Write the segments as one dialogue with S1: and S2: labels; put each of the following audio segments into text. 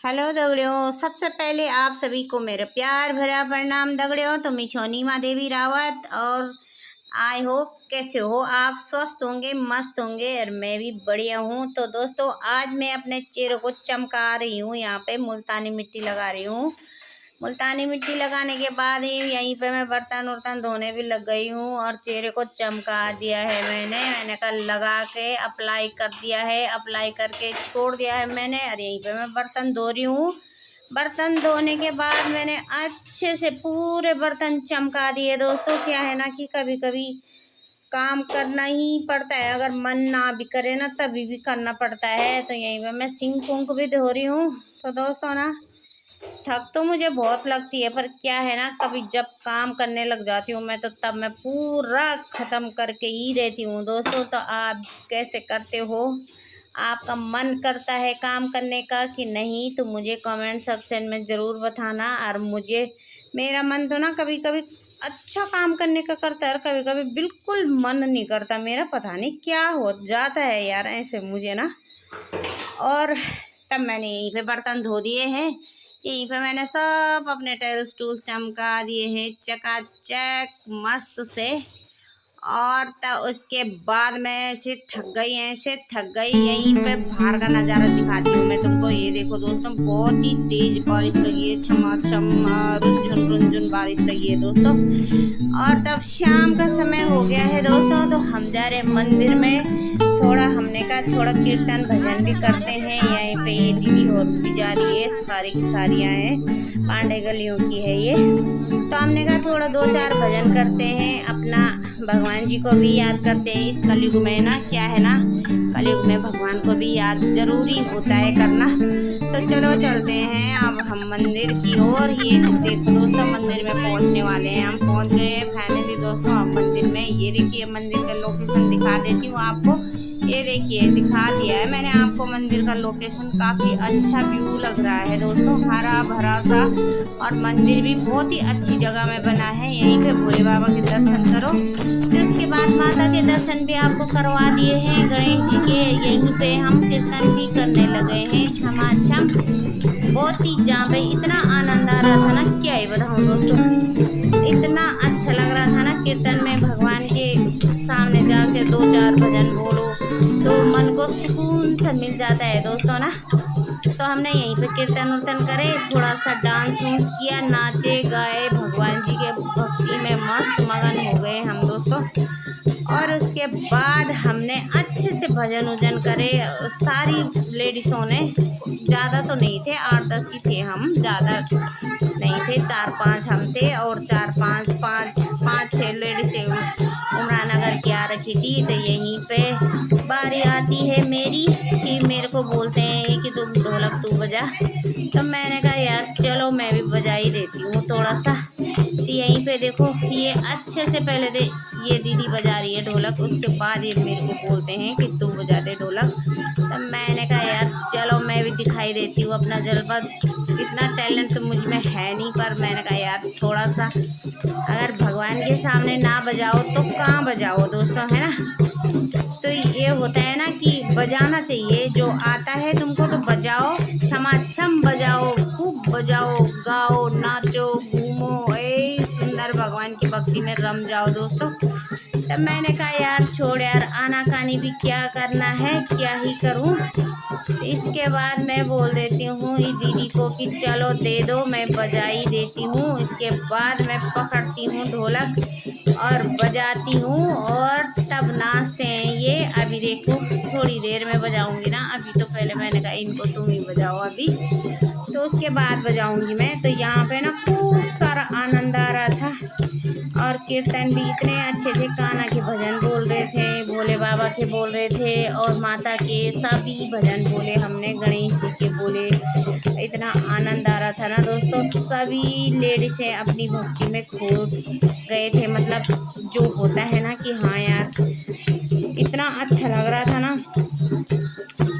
S1: Hello दगड़ियों, सबसे पहले आप सभी को मेरा प्यार भरा प्रणाम दगड़ियों। तो मैं छोनीमा देवी रावत और आई होप कैसे हो आप, स्वस्थ होंगे, मस्त होंगे और मैं भी बढ़िया हूँ। तो दोस्तों आज मैं अपने चेहरे को चमका रही हूँ, यहाँ पे मुल्तानी मिट्टी लगा रही हूँ। मुल्तानी मिट्टी लगाने के बाद यहीं पे मैं बर्तन उर्तन धोने भी लग गई हूँ और चेहरे को चमका दिया है मैंने कहा लगा के अप्लाई कर दिया है, अप्लाई करके छोड़ दिया है मैंने। और यहीं पे मैं बर्तन धो रही हूँ। बर्तन धोने के बाद मैंने अच्छे से पूरे बर्तन चमका दिए। दोस्तों क्या है ना कि कभी कभी काम करना ही पड़ता है, अगर मन ना भी करे ना तभी भी करना पड़ता है। तो यहीं पे मैं सिंक उंक भी धो रही हूँ। तो दोस्तों ना थक तो मुझे बहुत लगती है, पर क्या है ना कभी जब काम करने लग जाती हूँ मैं तो तब मैं पूरा ख़त्म करके ही रहती हूँ। दोस्तों तो आप कैसे करते हो, आपका मन करता है काम करने का कि नहीं, तो मुझे कमेंट सेक्शन में ज़रूर बताना। और मुझे मेरा मन तो ना कभी कभी अच्छा काम करने का करता है और कभी कभी बिल्कुल मन नहीं करता मेरा, पता नहीं क्या हो जाता है यार ऐसे मुझे ना। और तब मैंने यहीं पे बर्तन धो दिए हैं, यहीं पे मैंने सब अपने टाइल्स टूल चमका दिए हैं चकाचक मस्त से। और तब उसके बाद मैं ऐसे थक गई। यहीं पे बाहर का नज़ारा दिखाती हूँ मैं तुमको। ये देखो दोस्तों, बहुत ही तेज बारिश लगी है, छमाछम रुनझुन रुनझुन बारिश लगी है दोस्तों। और तब शाम का समय हो गया है दोस्तों, तो हम जा रहे हैं मंदिर में। थोड़ा हमने कहा थोड़ा कीर्तन भजन भी करते हैं। यहीं पे ये दीदी और भी जा रही है, सारी की सारियाँ हैं, पांडे गलियों की है ये। तो हमने कहा थोड़ा 2-4 भजन करते हैं, अपना भगवान जी को भी याद करते हैं। इस कलयुग में ना क्या है ना, कलयुग में भगवान को भी याद जरूरी होता है करना। तो चलो चलते हैं अब हम मंदिर की ओर। ये देखो दोस्तों, मंदिर में पहुंचने वाले हैं, हम पहुंच गए हैं फाइनली दोस्तों हम मंदिर में। ये देखिए मंदिर का लोकेशन दिखा देती हूँ आपको। ये देखिए दिखा दिया है मैंने आपको मंदिर का लोकेशन। काफ़ी अच्छा व्यू लग रहा है दोस्तों, हरा भरा सा। और मंदिर भी बहुत ही अच्छी जगह में बना है। यहीं पे भोले बाबा के दर्शन करो। फिर उसके बाद माता के दर्शन भी आपको करवा दिए हैं, गणेश जी के। यहीं पे हम कीर्तन भी करने लगे हैं छमाछम। बहुत ही जहाँ पे इतना आनंद आ रहा था ना, क्या ही बताऊँ दोस्तों, इतना अच्छा लग रहा था ना कीर्तन में। भगवान के सामने जाके 2-4 भजन बोलो तो मन को सुकून सा मिल जाता है दोस्तों ना। तो हमने यहीं पे कीर्तन उर्तन करे, थोड़ा सा डांस वांस किया, नाचे गाए, भगवान जी के भक्ति में मस्त मगन हो गए हम दोस्तों। और उसके बाद हमने अच्छे से भजन उजन करे। सारी लेडीज़ों ने, ज़्यादा तो नहीं थे, 8-10 ही थे हम, ज़्यादा नहीं थे, 4-5 हम थे और 4-5-5-6 लेडीज़ उमरानगर की आ रखी थी। तो यहीं पे बारी आती है मेरी कि मेरे को बोलते हैं कि तुम ढोलक तू बजा। तो मैंने कहा यार चलो मैं भी बजा ही देती हूँ थोड़ा सा। तो यहीं पे देखो ये अच्छे से पहले ये दीदी बजा रही है ढोलक, उसके बाद ये मेरे को बोलते हैं कि तू बजा दे ढोलक। तो मैंने कहा यार चलो मैं भी दिखाई देती हूँ अपना जलवा। इतना टैलेंट तो मुझ में है नहीं, पर मैंने कहा यार थोड़ा सा, अगर भगवान के सामने ना बजाओ तो कहाँ बजाओ दोस्तों, है ना। तो ये होता है ना कि बजाना चाहिए, जो आता है तुमको तो बजाओ, छमाछम बजाओ, खूब बजाओ, गाओ, नाचो, घूमो, ए सुंदर भगवान की भक्ति में रम जाओ दोस्तों। तब मैंने कहा यार छोड़ यार, आनाकानी भी क्या करना है, क्या ही करूं। इसके बाद मैं बोल देती हूँ इस दीदी को कि चलो दे दो, मैं बजा ही देती हूँ। इसके बाद मैं पकड़ती हूँ ढोलक और बजाती हूँ और तब नाचते हैं ये। अभी देखो थोड़ी देर में बजाऊंगी ना, अभी तो पहले मैंने कहा इनको तुम ही बजाओ अभी, तो उसके बाद बजाऊंगी मैं। तो यहाँ पे ना खूब सारा आनंद आ रहा था और कीर्तन भी इतने अच्छे थे, कान्हा के भजन बोल रहे थे, भोले बाबा के बोल रहे थे और माता के सभी भजन बोले हमने, गणेश जी के बोले। इतना आनंद आ रहा था ना दोस्तों, सभी लेडीज़ें अपनी भक्ति में खो गए थे। मतलब जो होता है ना कि हाँ यार इतना अच्छा लग रहा था ना,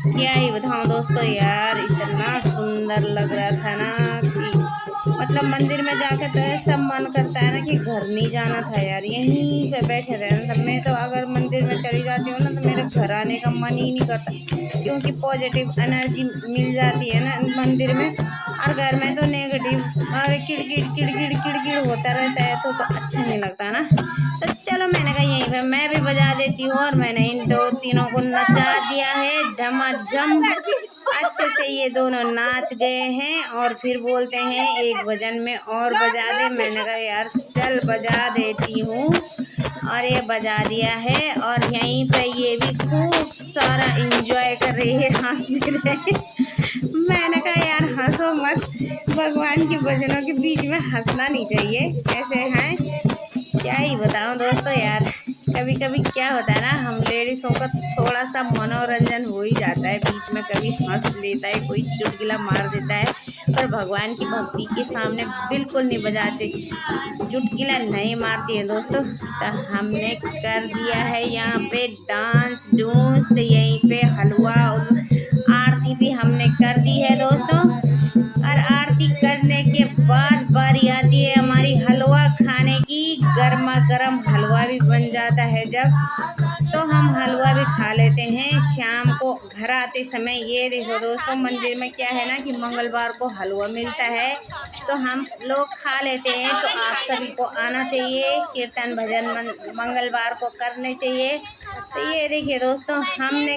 S1: क्या ही बताऊँ दोस्तों यार, इतना सुंदर लग रहा था ना कि मतलब मंदिर में जाकर तो ऐसा मन करता है ना कि घर नहीं जाना था यार, यहीं पे बैठे रहना था। मैं तो अगर मंदिर में चली जाती हूँ ना तो मेरे घर आने का मन ही नहीं करता, क्योंकि पॉजिटिव एनर्जी मिल जाती है ना मंदिर में। और घर में तो नेगेटिव और किड़किड़ किड़किड़ किड़किड़ होता रहता है, तो अच्छा नहीं लगता ना। तो चलो मैंने कहा यहीं पे मैं भी बजा देती हूँ, और मैंने इन दो तीनों को नचा दिया है डमाडम। अच्छे से ये दोनों नाच गए हैं, और फिर बोलते हैं एक भजन में और बजा दे। मैंने कहा यार चल बजा देती हूँ, और ये बजा दिया है। और यहीं पे ये भी खूब सारा इंजॉय कर रही है, हंस भी रहे। मैंने कहा यार हंसो मत, भगवान के भजनों के बीच में हंसना नहीं चाहिए, ऐसे हैं क्या ही बताऊं दोस्तों यार। कभी कभी क्या होता है ना, हम लेडीज़ों का थोड़ा सा मनोरंजन हो ही जाता है बीच में, कभी हंस लेता है, कोई चुटकुला मार देता है, पर भगवान की भक्ति के सामने बिल्कुल नहीं बजाते, चुटकुला नहीं मारती है दोस्तों। तो हमने कर दिया है यहाँ पे डांस डूंस, तो यहीं पे हलवा आरती भी हमने कर दी है दोस्तों। और आरती करने के बाद बारी आती है हमारी हलवा खाने की। गर्मा गर्म हलवा भी बन जाता है जब, तो हम हलवा भी खा लेते हैं शाम को घर आते समय। ये देखो दोस्तों, मंदिर में क्या है ना कि मंगलवार को हलवा मिलता है, तो हम लोग खा लेते हैं। तो आप सभी को आना चाहिए, कीर्तन भजन मंगलवार को करने चाहिए। तो ये देखिए दोस्तों, हमने